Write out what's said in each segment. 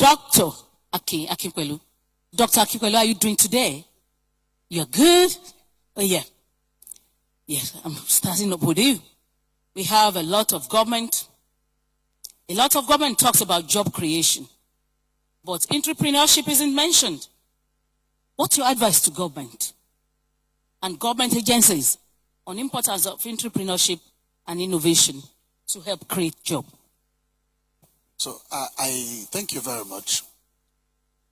Dr. Akin Akinpelu. Dr. Akinpelu, how are you doing today? You're good? Oh, yeah. Yes, I'm starting up with you. We have a lot of government. A lot of government talks about job creation, but entrepreneurship isn't mentioned. What's your advice to government and government agencies on importance of entrepreneurship and innovation to help create jobs? So I thank you very much.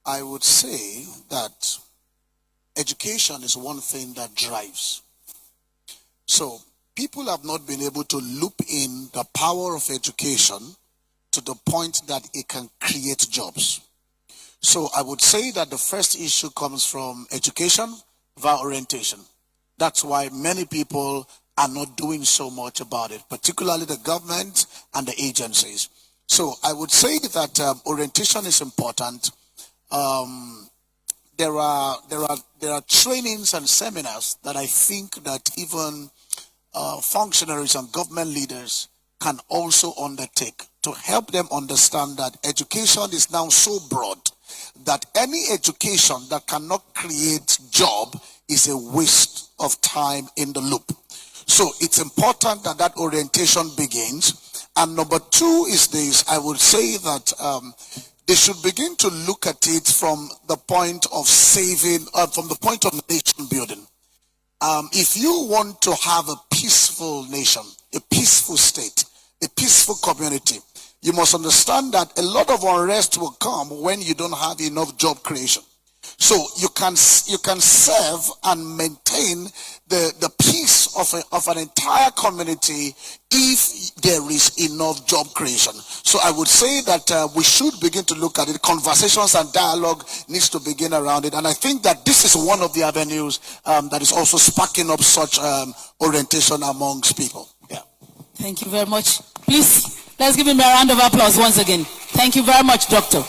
I would say that education is one thing that drives. So people have not been able to loop in the power of education to the point that it can create jobs. So I would say that the first issue comes from education via orientation. That's why many people are not doing so much about it, particularly the government and the agencies. So I would say that orientation is important. There are trainings and seminars that I think that even functionaries and government leaders can also undertake to help them understand that education is now so broad that any education that cannot create job is a waste of time in the loop. So it's important that that orientation begins. And number two is this: I would say that they should begin to look at it from the point of saving, from the point of nation building. If you want to have a peaceful nation, a peaceful state, a peaceful community, you must understand that a lot of unrest will come when you don't have enough job creation. So you can serve and maintain the peace of an entire community if there is enough job creation. So I would say that we should begin to look at it. Conversations and dialogue needs to begin around it. And I think that this is one of the avenues that is also sparking up such orientation amongst people. Yeah. Thank you very much. Please, let's give him a round of applause once again. Thank you very much, Doctor.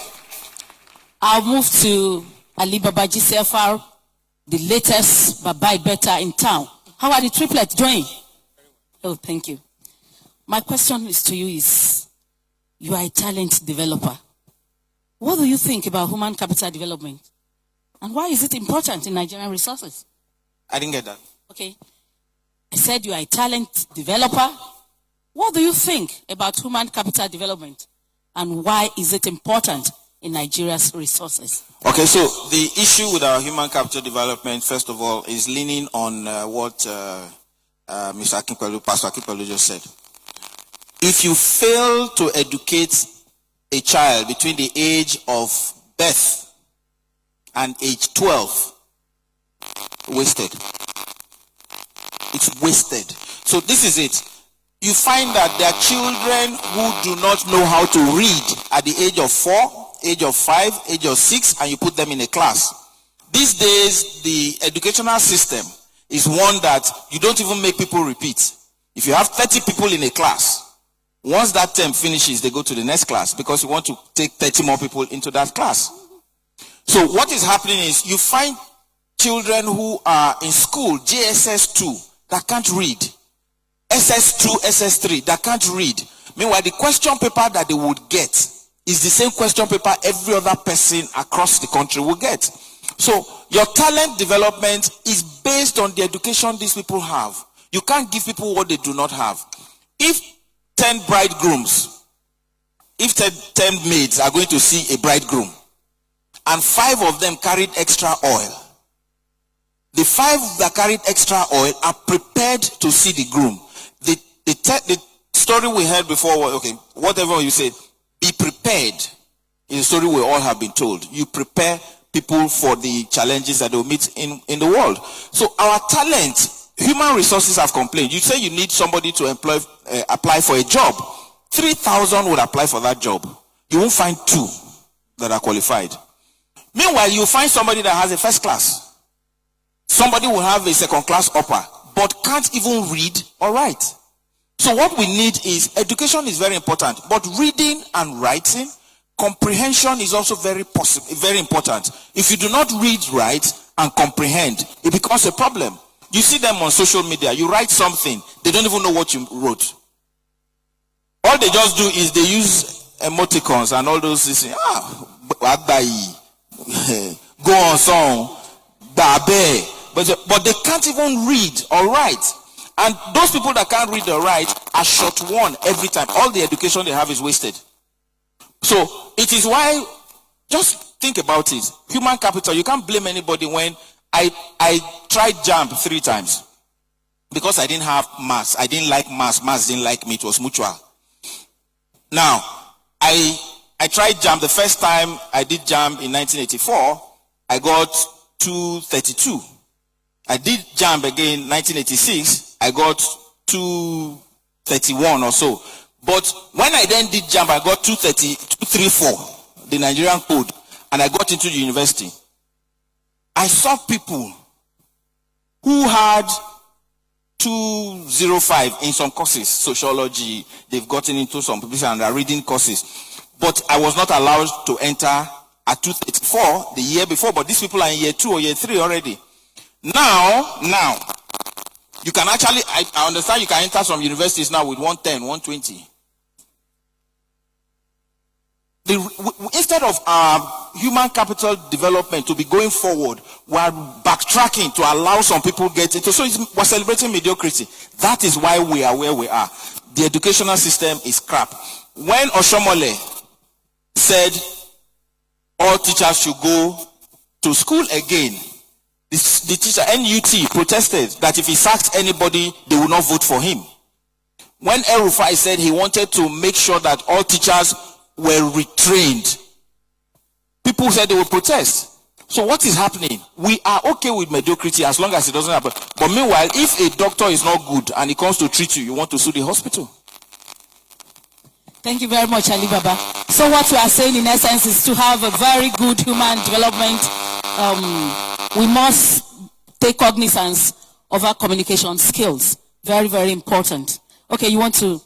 I'll move to Alibaba GCFR, the latest Buy Better in town. How are the triplets doing? Oh, thank you. My question is to you is, you are a talent developer. What do you think about human capital development? And why is it important in Nigerian resources? I didn't get that. Okay. I said you are a talent developer. What do you think about human capital development? And why is it important in Nigeria's resources? Okay, so the issue with our human capital development, first of all, is leaning on what Mr. Akinpelu, Pastor Akinpelu just said. If you fail to educate a child between the age of birth and age 12, wasted. It's wasted. So this is it. You find that there are children who do not know how to read at the age of 4, age of 5, age of 6, and you put them in a class. These days, the educational system is one that you don't even make people repeat. If you have 30 people in a class, once that term finishes, they go to the next class because you want to take 30 more people into that class. So what is happening is you find children who are in school, JSS 2, that can't read. SS2, SS3, that can't read. Meanwhile, the question paper that they would get is the same question paper every other person across the country will get. So your talent development is based on the education these people have. You can't give people what they do not have. If 10 bridegrooms, if 10 maids are going to see a bridegroom, and 5 of them carried extra oil, the 5 that carried extra oil are prepared to see the groom. The story we heard before, okay, whatever you say, be prepared is a story we all have been told. You prepare people for the challenges that they'll meet in the world. So our talent, human resources have complained. You say you need somebody to apply for a job. 3,000 would apply for that job. You won't find 2 that are qualified. Meanwhile, you find somebody that has a first class. Somebody will have a second class upper, but can't even read or write. So what we need is, education is very important, but reading and writing, comprehension is also very important. If you do not read, write, and comprehend, it becomes a problem. You see them on social media, you write something, they don't even know what you wrote. All they just do is they use emoticons and all those things. go on song, babe. But they can't even read or write. And those people that can't read or write are short one every time. All the education they have is wasted. So it is why, just think about it. Human capital, you can't blame anybody. When I tried JAMB 3 times because I didn't have maths. I didn't like maths. Maths didn't like me. It was mutual. Now, I tried JAMB the first time I did JAMB in 1984. I got 232. I did JAMB again in 1986. I got 231 or so. But when I then did JAMB, I got 234, the Nigerian code, and I got into the university. I saw people who had 205 in some courses, sociology, they've gotten into some people and are reading courses. But I was not allowed to enter at 234 the year before, but these people are in year 2 or year 3 already. Now, you can actually, I understand you can enter some universities now with 110, 120. Instead of human capital development to be going forward, we are backtracking to allow some people get into. So we're celebrating mediocrity. That is why we are where we are. The educational system is crap. When Oshomole said all teachers should go to school again, the teacher, NUT, protested that if he sacked anybody, they would not vote for him. When El-Rufai said he wanted to make sure that all teachers were retrained, people said they would protest. So what is happening? We are okay with mediocrity as long as it doesn't happen. But meanwhile, if a doctor is not good and he comes to treat you, you want to sue the hospital. Thank you very much, Alibaba. So what we are saying in essence is to have a very good human development. We must take cognizance of our communication skills. Very, very important. Okay, you want to?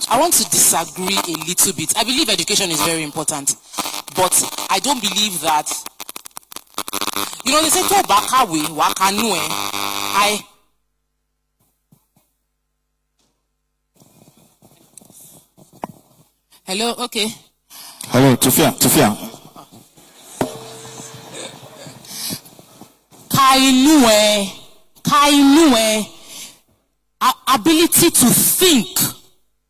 I want to disagree a little bit. I believe education is very important, but I don't believe that. You know, they say to bakawe wakanue. Hello, okay. Hello, Tufia. Kainue. Ability to think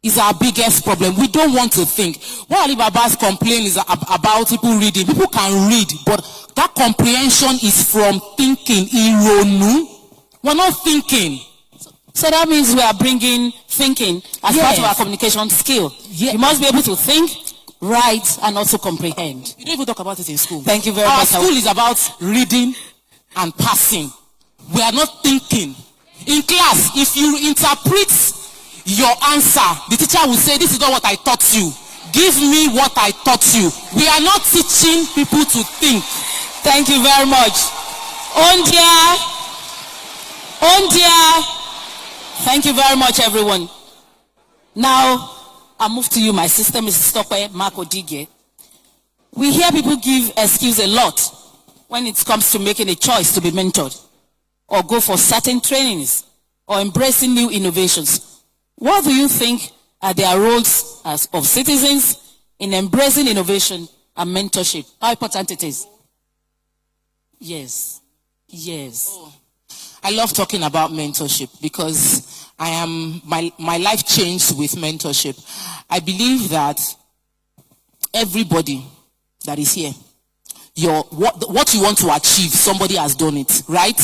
is our biggest problem. We don't want to think. What Alibaba's complaint is about people reading. People can read, but that comprehension is from thinking. Ironu. We're not thinking. So that means we are bringing thinking as part of our communication skill. You must be able to think, write, and also comprehend. You don't even talk about it in school. Thank you very much. much. Our school is about reading and passing. We are not thinking. In class, if you interpret your answer, the teacher will say, this is not what I taught you. Give me what I taught you. We are not teaching people to think. Thank you very much. Thank you very much, everyone. Now, I'll move to you, my sister, Mrs. Stokwe Marco Dige. We hear people give excuse a lot when it comes to making a choice to be mentored or go for certain trainings or embracing new innovations. What do you think are their roles as of citizens in embracing innovation and mentorship? How important it is? Yes. Oh, I love talking about mentorship because my life changed with mentorship. I believe that everybody that is here, what you want to achieve, somebody has done it, right?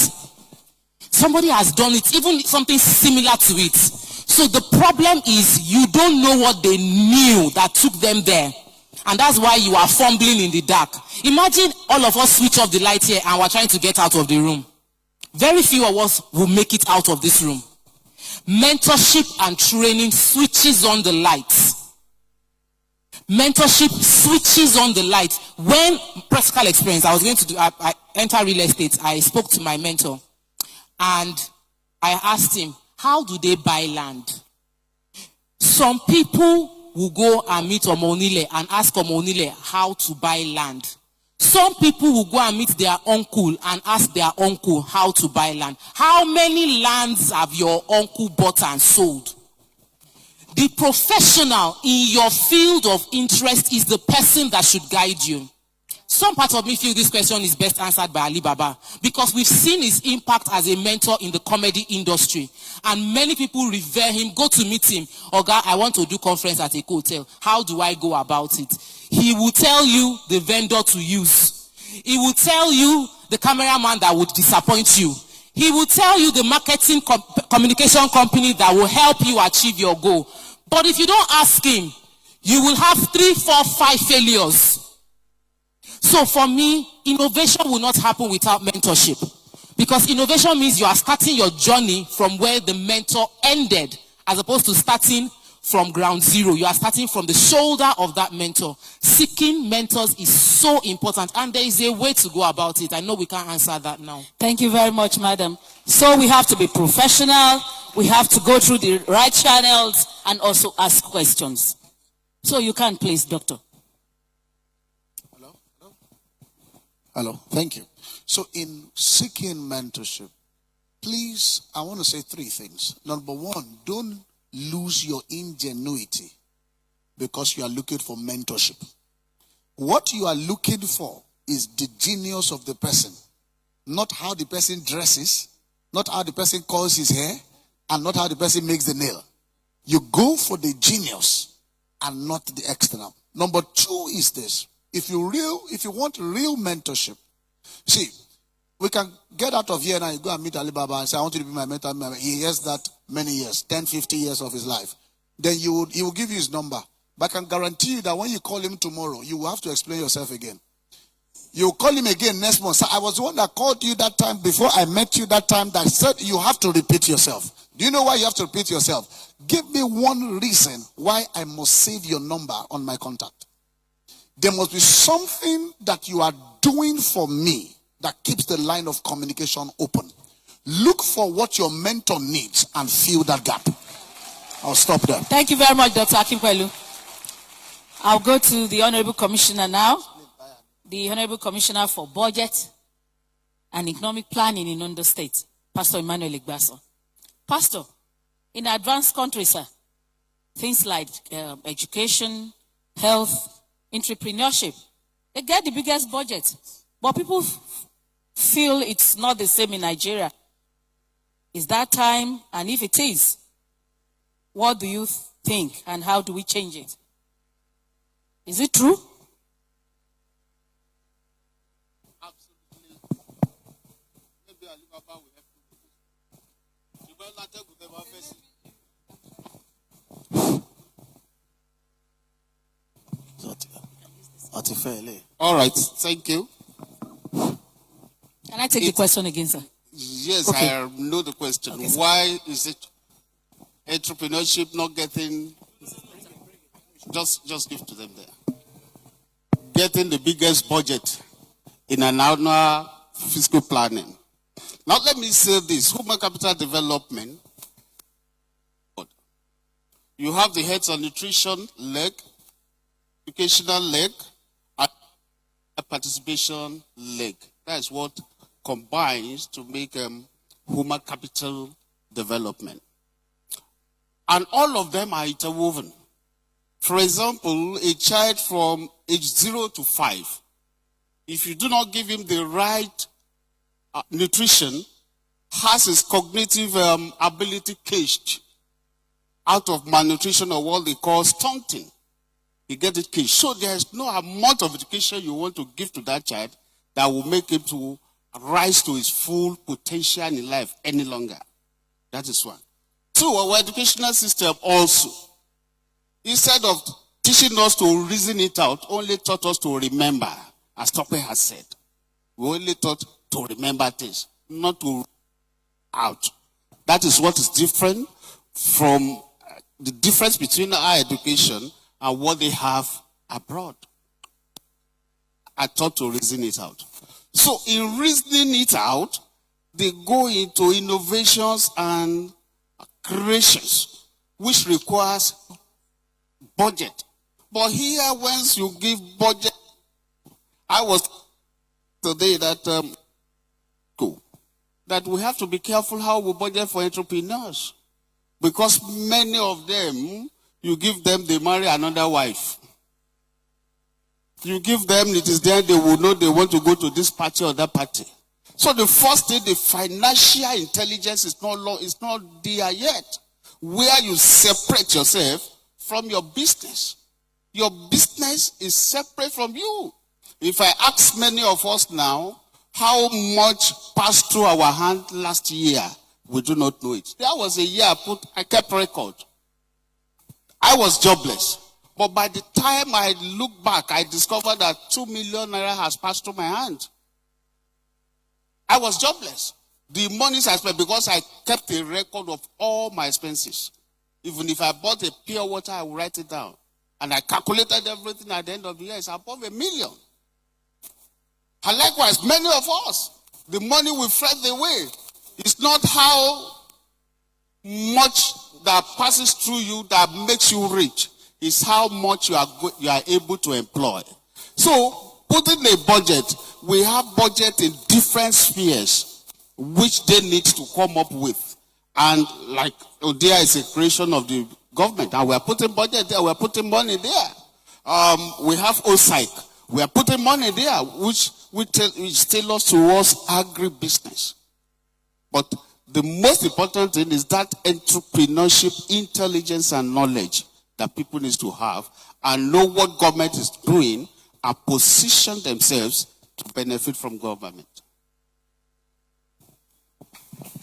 Somebody has done it, even something similar to it. So the problem is you don't know what they knew that took them there. And that's why you are fumbling in the dark. Imagine all of us switch off the light here and we're trying to get out of the room. Very few of us will make it out of this room. Mentorship and training switches on the lights. Mentorship switches on the light. When practical experience, I enter real estate. I spoke to my mentor and I asked him, how do they buy land? Some people will go and meet Omonile and ask Omonile how to buy land. Some people will go and meet their uncle and ask their uncle how to buy land. How many lands have your uncle bought and sold? The professional in your field of interest is the person that should guide you. Some part of me feel this question is best answered by Alibaba, because we've seen his impact as a mentor in the comedy industry. And many people revere him, go to meet him. Oga, I want to do conference at a hotel. How do I go about it? He will tell you the vendor to use. He will tell you the cameraman that would disappoint you. He will tell you the marketing communication company that will help you achieve your goal. But if you don't ask him, you will have 3, 4, 5 failures. So for me, innovation will not happen without mentorship. Because innovation means you are starting your journey from where the mentor ended, as opposed to starting from ground zero. You are starting from the shoulder of that mentor. Seeking mentors is so important, and there is a way to go about it. I know we can't answer that now. Thank you very much, madam. So we have to be professional, we have to go through the right channels, and also ask questions. So you can, please, doctor. Hello, thank you. So in seeking mentorship, please, I want to say 3 things. Number 1, don't lose your ingenuity because you are looking for mentorship. What you are looking for is the genius of the person, not how the person dresses, not how the person curls his hair, and not how the person makes the nail. You go for the genius and not the external. Number 2 is this. If you want real mentorship, see, we can get out of here now, you go and meet Alibaba and say, I want you to be my mentor. He has that many years, 10, 50 years of his life. Then he will give you his number. But I can guarantee you that when you call him tomorrow, you will have to explain yourself again. You call him again next month. So I was the one that called you that time before I met you that time that said you have to repeat yourself. Do you know why you have to repeat yourself? Give me one reason why I must save your number on my contact. There must be something that you are doing for me that keeps the line of communication open. Look for what your mentor needs and fill that gap. I'll stop there. Thank you very much, Dr. Akinpelu. I'll go to the Honorable Commissioner now. The Honorable Commissioner for Budget and Economic Planning in Ondo State, Pastor Emmanuel Igbaso. Pastor, in advanced countries, sir, things like education, health, entrepreneurship, they get the biggest budget. But people feel it's not the same in Nigeria. Is that time? And if it is, what do you think and how do we change it? Is it true? Absolutely. Maybe Alibaba will help you. All right, thank you. Can I take the question again, sir? Yes, Okay. I know the question. Okay, Why is it entrepreneurship not getting, just give to them there, getting the biggest budget in an annual fiscal planning? Now let me say this, human capital development, you have the health and nutrition leg, educational leg, and participation leg. That is what combines to make human capital development. And all of them are interwoven. For example, a child from age 0 to 5, if you do not give him the right nutrition, has his cognitive ability caged out of malnutrition or what they call stunting. You get it caged. So there is no amount of education you want to give to that child that will make him to rise to his full potential in life any longer. That is one. 2, our educational system also, instead of teaching us to reason it out, only taught us to remember, as Tope has said. We only taught to remember things, not to out. That is what is different from the difference between our education and what they have abroad. I taught to reason it out. So in reasoning it out, they go into innovations and creations, which requires budget. But here, once you give budget, I was today that that we have to be careful how we budget for entrepreneurs, because many of them You give them, they marry another wife. You give them, it is then they will know they want to go to this party or that party. So the first thing, the financial intelligence is not there yet. Where you separate yourself from your business. Your business is separate from you. If I ask many of us now, how much passed through our hand last year, we do not know it. There was a year I kept record. I was jobless. But by the time I look back, I discovered that 2 million naira has passed through my hand. I was jobless. The monies I spent, because I kept a record of all my expenses. Even if I bought a pure water, I would write it down. And I calculated everything at the end of the year. It's above 1 million. And likewise, many of us, the money we fret away. It's not how much that passes through you that makes you rich. It's how much you are able to employ. So, putting a budget, we have budget in different spheres, which they need to come up with. And like there is a creation of the government, and we are putting budget there, we are putting money there. We have OSIC, we are putting money there, which tailors towards agribusiness. But the most important thing is that entrepreneurship, intelligence, and knowledge that people need to have and know what government is doing and position themselves to benefit from government.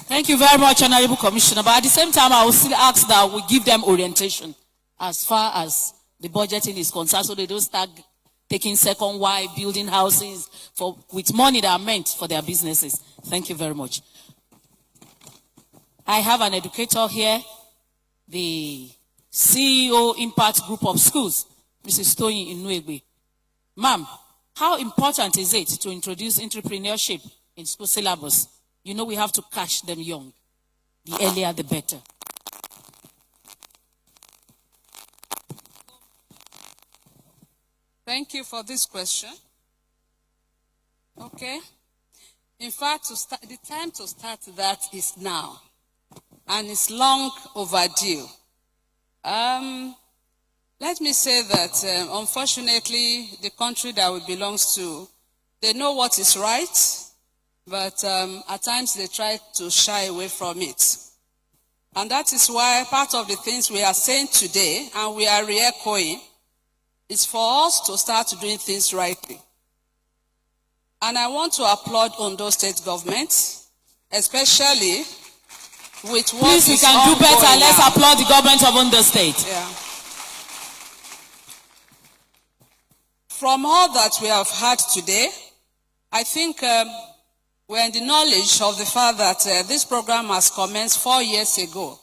Thank you very much, Honorable Commissioner. But at the same time, I will still ask that we give them orientation as far as the budgeting is concerned, so they don't start taking second wife, building houses with money that are meant for their businesses. Thank you very much. I have an educator here, the CEO Impact Group of Schools, Mrs. Toyin Inuegbe. Ma'am, how important is it to introduce entrepreneurship in school syllabus? You know we have to catch them young. The earlier, the better. Thank you for this question. Okay. In fact, the time to start that is now. And it's long overdue. Let me say that, unfortunately, the country that we belong to, they know what is right, but at times they try to shy away from it. And that is why part of the things we are saying today, and we are re-echoing, is for us to start doing things rightly. And I want to applaud Ondo State government, especially with what Please, we can do better. Now. Let's applaud the government of Ondo State. Yeah. From all that we have heard today, I think we're in the knowledge of the fact that this program has commenced 4 years ago.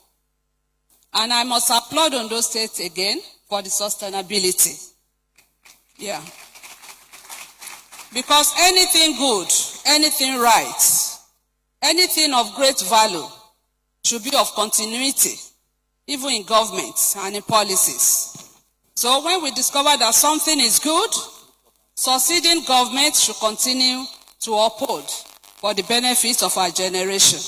And I must applaud Ondo State again for the sustainability. Yeah. Because anything good, anything right, anything of great value should be of continuity, even in government and in policies. So when we discover that something is good, succeeding government should continue to uphold for the benefit of our generation.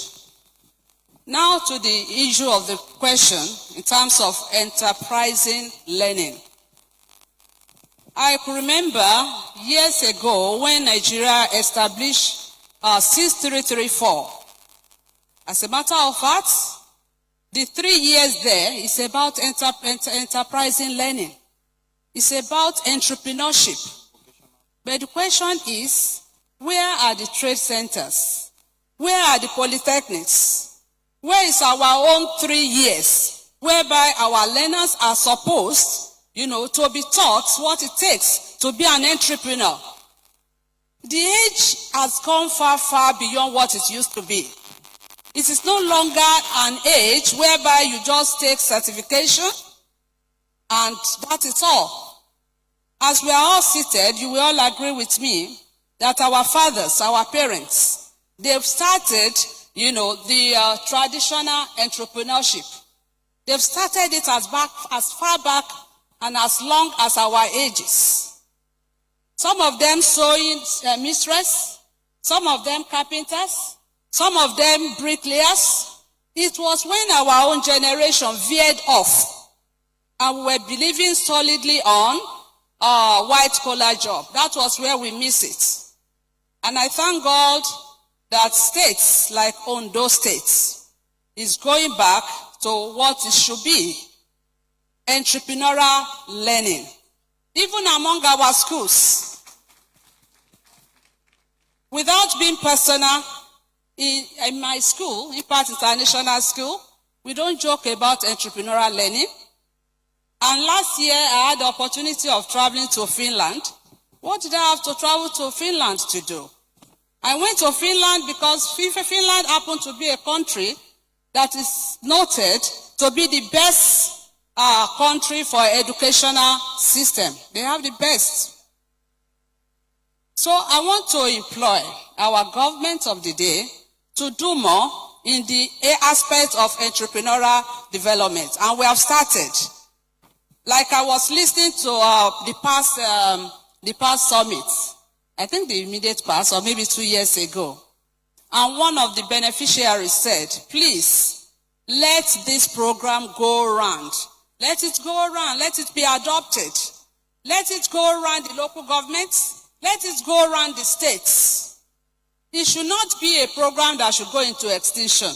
Now to the issue of the question in terms of enterprising learning. I could remember years ago when Nigeria established 6334. As a matter of fact, the 3 years there is about enterprising learning. It's about entrepreneurship. But the question is, where are the trade centers? Where are the polytechnics? Where is our own 3 years, whereby our learners are supposed, to be taught what it takes to be an entrepreneur? The age has gone far, far beyond what it used to be. It is no longer an age whereby you just take certification and that is all. As we are all seated, you will all agree with me that our fathers, our parents, they've started, the traditional entrepreneurship. They've started it as far back and as long as our ages. Some of them sewing mistress, some of them carpenters, some of them bricklayers. It was when our own generation veered off And we were believing solidly on white-collar job. That was where we missed it. And I thank God that states like Ondo State is going back to what it should be, entrepreneurial learning. Even among our schools, without being personal, in my school, Impact International School, we don't joke about entrepreneurial learning. And last year, I had the opportunity of traveling to Finland. What did I have to travel to Finland to do? I went to Finland because Finland happened to be a country that is noted to be the best country for educational system. They have the best. So I want to employ our government of the day to do more in the aspect of entrepreneurial development. And we have started. Like I was listening to the past summit, I think the immediate past, or maybe 2 years ago. And one of the beneficiaries said, please, let this program go around. Let it go around. Let it be adopted. Let it go around the local governments. Let it go around the states. It should not be a program that should go into extinction.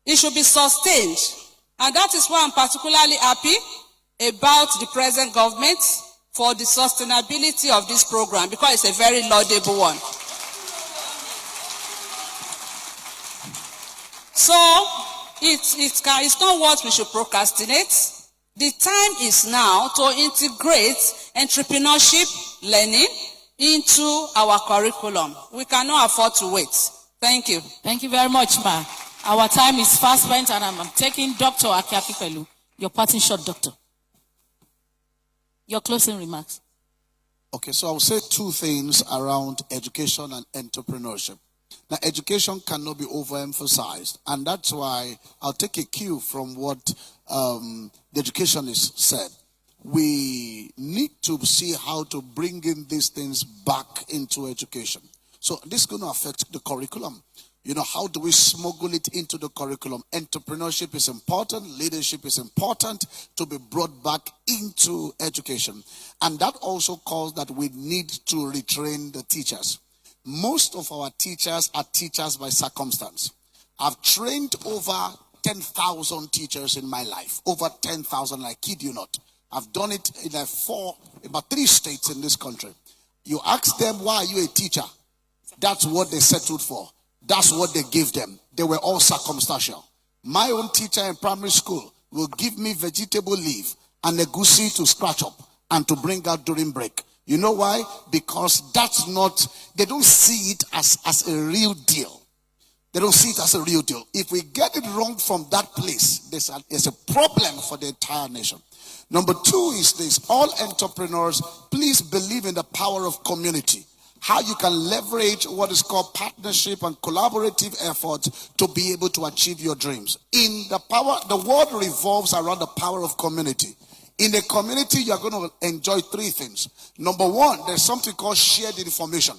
It should be sustained. And that is why I'm particularly happy about the present government for the sustainability of this program, because it's a very laudable one. So, it's not what we should procrastinate. The time is now to integrate entrepreneurship learning into our curriculum. We cannot afford to wait. Thank you. Thank you very much, ma. Our time is fast spent, and I'm taking Dr. Akin Akinpelu. Your parting shot, doctor. Your closing remarks. Okay, so I'll say two things around education and entrepreneurship. Now, education cannot be overemphasized, and that's why I'll take a cue from what the educationist said. We need to see how to bring in these things back into education. So this is going to affect the curriculum. You know, how do we smuggle it into the curriculum? Entrepreneurship is important. Leadership is important to be brought back into education. And that also calls that we need to retrain the teachers. Most of our teachers are teachers by circumstance. I've trained over 10,000 teachers in my life. Over 10,000, I kid you not. I've done it in about 3 states in this country. You ask them, why are you a teacher? That's what they settled for. That's what they gave them. They were all circumstantial. My own teacher in primary school will give me vegetable leaf and a goosey to scratch up and to bring out during break. You know why? Because that's not, they don't see it as a real deal. They don't see it as a real deal. If we get it wrong from that place, there's a problem for the entire nation. Number 2 is this. All entrepreneurs, please believe in the power of community. How you can leverage what is called partnership and collaborative effort to be able to achieve your dreams. The world revolves around the power of community. In a community, you're going to enjoy 3 things. Number 1, there's something called shared information.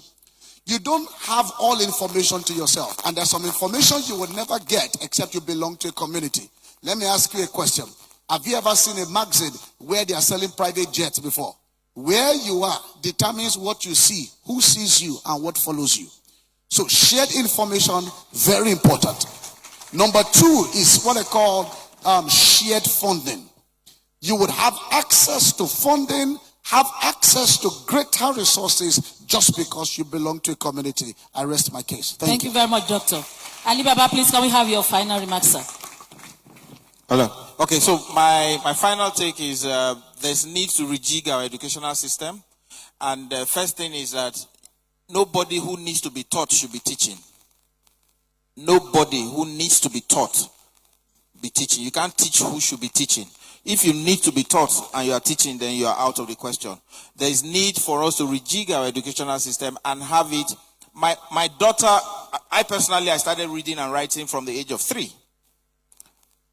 You don't have all information to yourself. And there's some information you will never get except you belong to a community. Let me ask you a question. Have you ever seen a magazine where they are selling private jets before? Where you are determines what you see, who sees you, and what follows you. So shared information, very important. Number 2 is what I call shared funding. You would have access to funding, have access to greater resources just because you belong to a community. I rest my case. Thank you. Thank you very much, Doctor. Alibaba, please, can we have your final remarks, sir? Hello. Okay, so my final take is there's need to rejig our educational system. And the first thing is that nobody who needs to be taught should be teaching. Nobody who needs to be taught be teaching. You can't teach who should be teaching. If you need to be taught and you are teaching, then you are out of the question. There is need for us to rejig our educational system and have it. My daughter, I started reading and writing from the age of 3.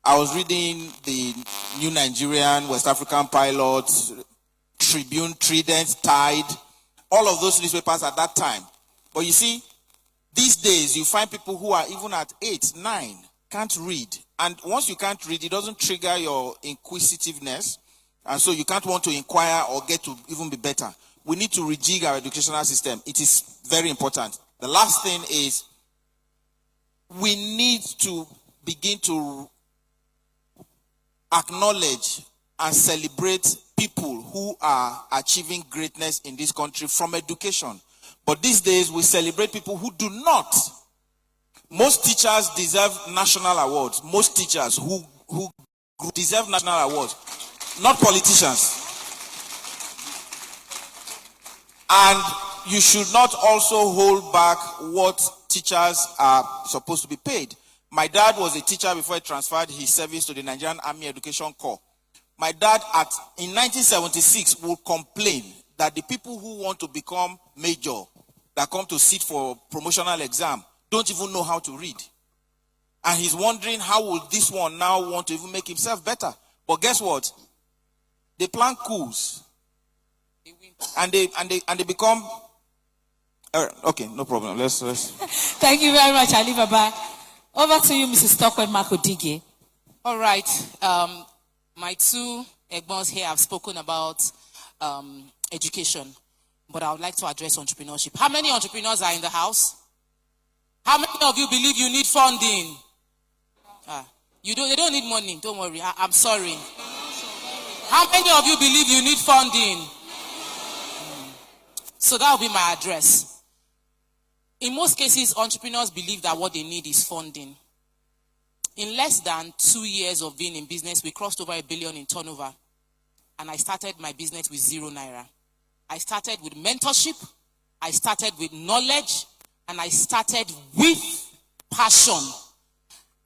I was reading the New Nigerian, West African Pilot, Tribune, Trident, Tide, all of those newspapers at that time. But you see, these days you find people who are even at 8, 9, can't read. And once you can't read, it doesn't trigger your inquisitiveness. And so you can't want to inquire or get to even be better. We need to rejig our educational system. It is very important. The last thing is we need to begin to acknowledge and celebrate people who are achieving greatness in this country from education. But these days we celebrate people who do not. Most teachers deserve national awards. Most teachers who deserve national awards, not politicians. And you should not also hold back what teachers are supposed to be paid. My dad was a teacher before he transferred his service to the Nigerian Army Education Corps. My dad, in 1976, would complain that the people who want to become major, that come to sit for promotional exam, don't even know how to read. And he's wondering how will this one now want to even make himself better. But guess what? They plan coups. And they become okay, no problem. Let's Thank you very much, Alibaba. Over to you, Mrs. Stockwell Makodige. All right. My two egbons here have spoken about education, but I would like to address entrepreneurship. How many entrepreneurs are in the house? How many of you believe you need funding? They don't need money. Don't worry. I'm sorry. How many of you believe you need funding? So that will be my address. In most cases, entrepreneurs believe that what they need is funding. In less than 2 years of being in business, we crossed over $1 billion in turnover. And I started my business with 0 naira. I started with mentorship. I started with knowledge. And I started with passion.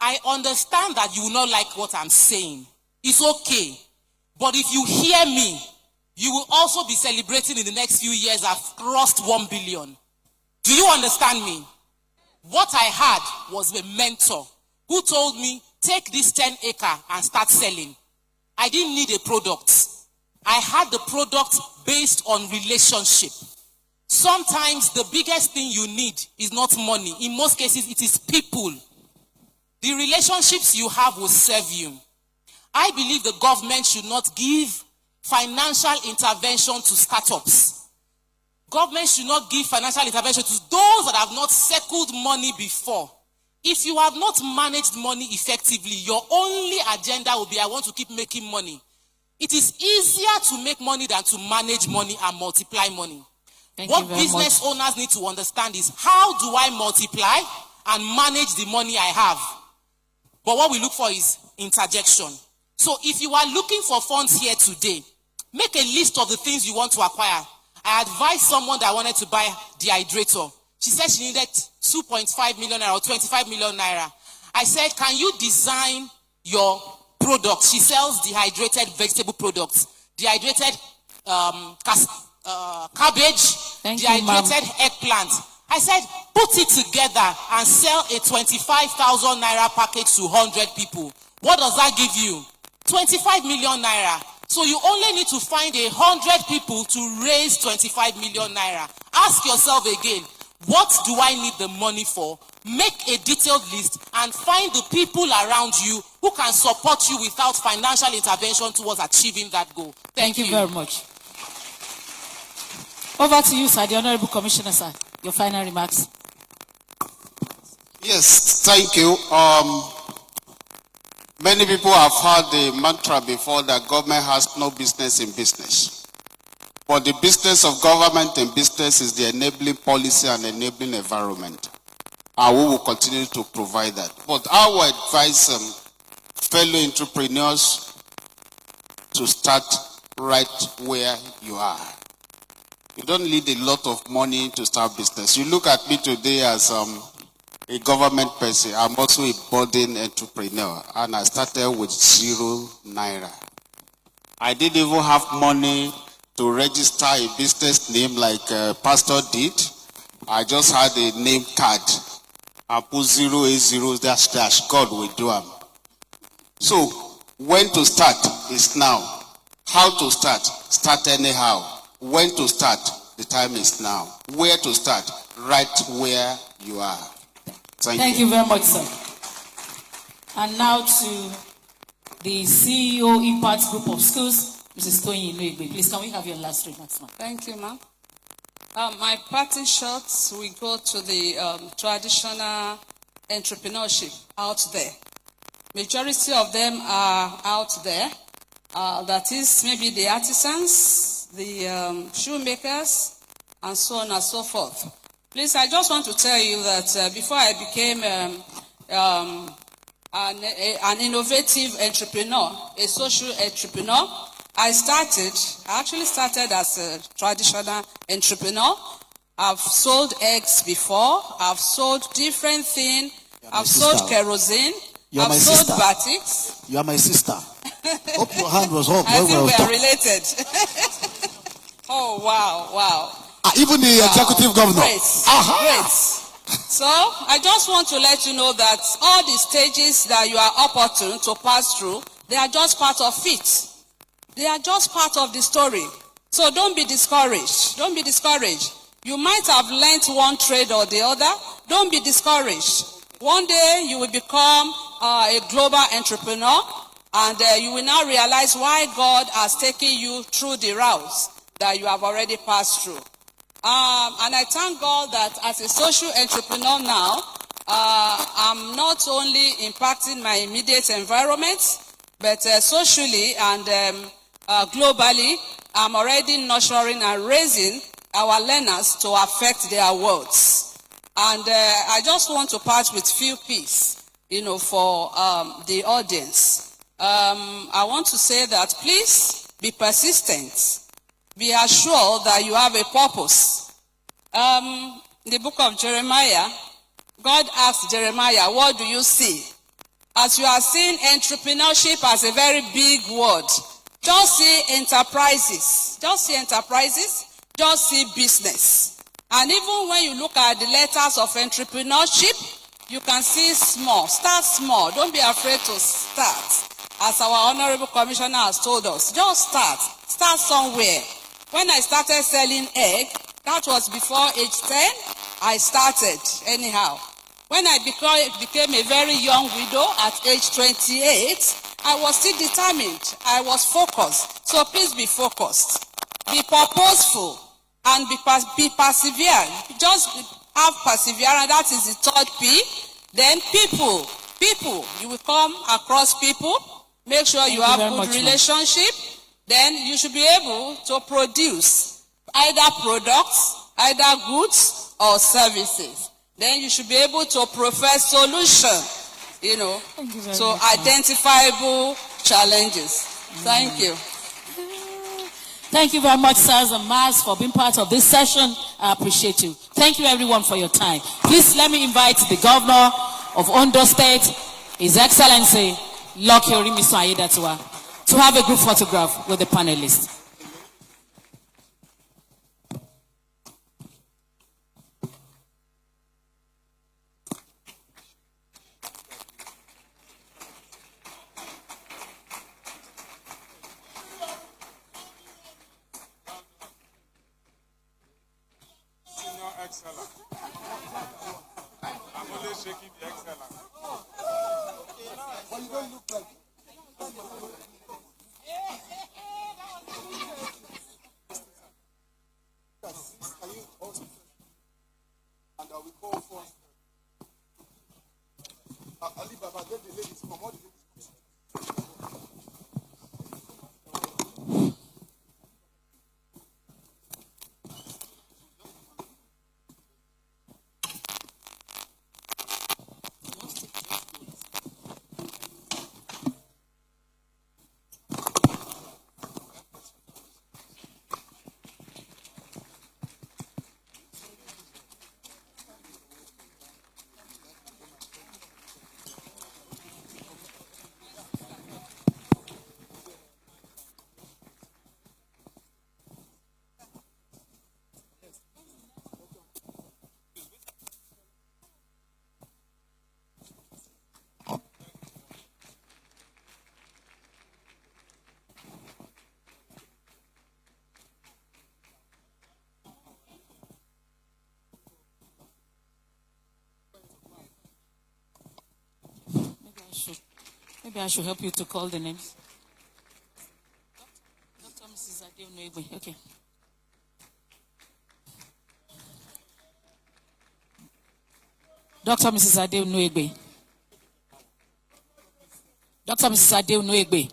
I understand that you will not like what I'm saying. It's okay. But if you hear me, you will also be celebrating in the next few years I've crossed 1 billion. Do you understand me? What I had was a mentor who told me, take this 10-acre and start selling. I didn't need a product. I had the product based on relationship. Sometimes the biggest thing you need is not money. In most cases, it is people. The relationships you have will serve you. I believe the government should not give financial intervention to startups. Government should not give financial intervention to those that have not circled money before. If you have not managed money effectively, your only agenda will be, I want to keep making money. It is easier to make money than to manage money and multiply money. What business owners need to understand is, how do I multiply and manage the money I have? But what we look for is interjection. So if you are looking for funds here today, make a list of the things you want to acquire. I advised someone that wanted to buy dehydrator. She said she needed 2.5 million naira or 25 million naira. I said, can you design your product? She sells dehydrated vegetable products, dehydrated cabbage, dehydrated eggplant. I said, put it together and sell a 25,000 naira package to 100 people. What does that give you? 25 million naira. So you only need to find 100 people to raise 25 million naira. Ask yourself again, what do I need the money for? Make a detailed list and find the people around you who can support you without financial intervention towards achieving that goal. Thank you very much. Over to you, sir, the Honorable Commissioner, sir. Your final remarks. Yes, thank you. Many people have heard the mantra before that government has no business in business. But the business of government and business is the enabling policy and enabling environment. And we will continue to provide that. But I would advise fellow entrepreneurs to start right where you are. You don't need a lot of money to start business. You look at me today as a government person. I'm also a budding entrepreneur, and I started with 0 naira. I didn't even have money to register a business name like Pastor did. I just had a name card. I put 080 God will do them. So when to start is now. How to start? Start anyhow. When to start? The time is now. Where to start? Right where you are. Thank you very much, sir. And now to the CEO Impact Group of Schools, Mrs. Toyin Inuigbe, please can we have your last remarks, ma'am? Thank you, ma'am. My parting shots, we go to the traditional entrepreneurship out there. Majority of them are out there. That is maybe the artisans, the shoemakers, and so on and so forth. Please, I just want to tell you that before I became an innovative entrepreneur, a social entrepreneur, I actually started as a traditional entrepreneur. I've sold eggs before. I've sold different things. I've sold kerosene. I've sold batiks. You are my sister. Hope your hand was up. I think we are related. Oh, wow. Even the executive governor. Great. So, I just want to let you know that all the stages that you are opportune to pass through, they are just part of it. They are just part of the story. So don't be discouraged. Don't be discouraged. You might have learnt one trade or the other. Don't be discouraged. One day you will become a global entrepreneur, and you will now realize why God has taken you through the routes that you have already passed through. And I thank God that as a social entrepreneur now, I'm not only impacting my immediate environment, but socially and globally, I'm already nurturing and raising our learners to affect their worlds. And I just want to part with few pieces, for the audience. I want to say that please be persistent. Be assured that you have a purpose. In the book of Jeremiah, God asked Jeremiah, what do you see? As you are seeing entrepreneurship as a very big word, just see enterprises. Just see enterprises. Just see business. And even when you look at the letters of entrepreneurship, you can see small. Start small. Don't be afraid to start. As our Honorable Commissioner has told us, just start. Start somewhere. When I started selling egg, that was before age 10, I started anyhow. When I became a very young widow at age 28, I was still determined. I was focused. So please be focused. Be purposeful and be perseverant. Just have perseverance. That is the third P. Then people. You will come across people. Make sure you have good relationship. Then you should be able to produce either products, either goods or services. Then you should be able to provide solution, to identifiable challenges. Thank you. Thank you very much, sirs and ma'ams, for being part of this session. I appreciate you. Thank you, everyone, for your time. Please let me invite the Governor of Ondo State, His Excellency, Lucky Orimiso Aiyedatiwa, to have a group photograph with the panelists. Excellent. I'm only shaking the excellent. But you don't look like Can you also? And we call for Alibaba, get the ladies from all the ladies. Maybe I should help you to call the names. Mrs. Adeonuegbe. Okay. Dr. Mrs. Adeonuegbe. Dr. Mrs. Adeonuegbe.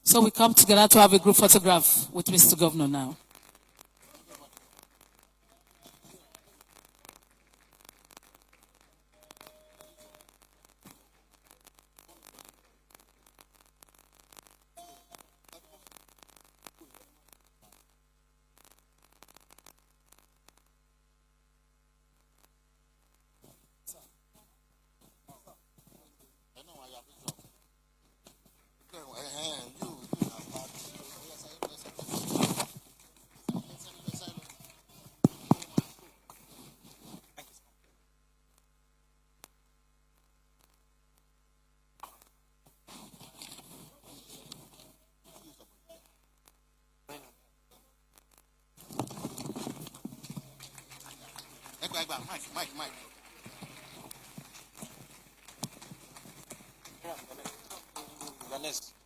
So we come together to have a group photograph with Mr. Governor now. Mike. Vanessa.